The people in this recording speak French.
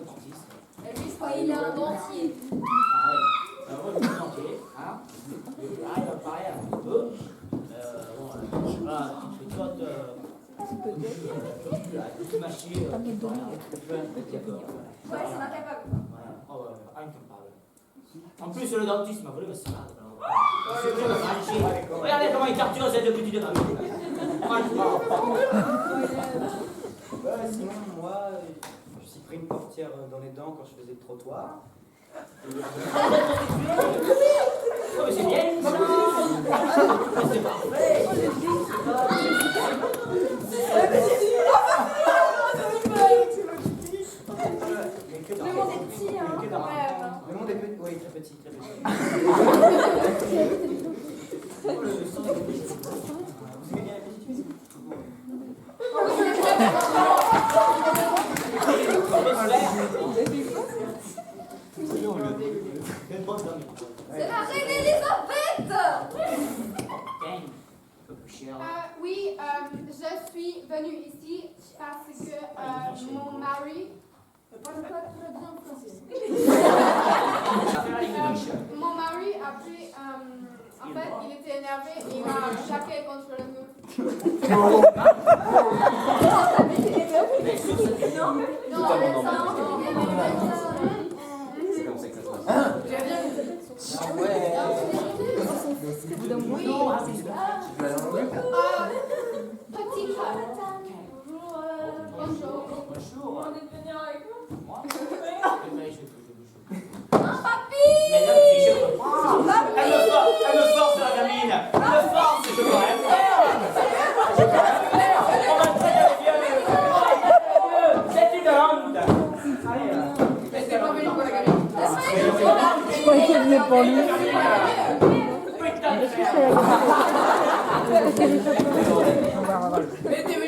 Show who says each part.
Speaker 1: dentiste.
Speaker 2: Et lui, il a un dentier.
Speaker 1: Ah ouais. Alors moi, je suis dentier. Hein. Il va pareil un petit peu. Voilà, je saute. Tu mâcher.
Speaker 2: Ouais, c'est incapable.
Speaker 1: Voilà. Oh, ouais, incapable. En plus, le dentiste m'a volé le salade. Regardez comment il torture cette petite dame.
Speaker 3: Sinon, moi, je suis pris une portière dans les dents quand je faisais le trottoir.
Speaker 1: Oh, mais c'est bien ça. C'est parfait.
Speaker 2: Le monde est petit, hein.
Speaker 3: Le monde est petit, oui, très petit, très petit. Vous aimez bien la petite musique?
Speaker 2: C'est la reine Elisabeth.
Speaker 4: Oui, je suis venue ici parce que mon mari... Mon mari a pris... en fait, il était énervé et il m'a jaqué contre le mur. Non,
Speaker 3: C'est comme ça que ça se passe.
Speaker 4: Petit bonjour.
Speaker 1: Bonjour.
Speaker 2: On est venu avec vous.
Speaker 1: Moi?
Speaker 2: Papi.
Speaker 1: Elle me force la gamine. Elle me force, je vois. On va très bien. C'est une honte. Allez,
Speaker 2: C'est pas venu pour la gamine.
Speaker 5: Je croyais qu'elle venait pour lui.
Speaker 1: putain de merde.
Speaker 5: Est-ce qu'elle est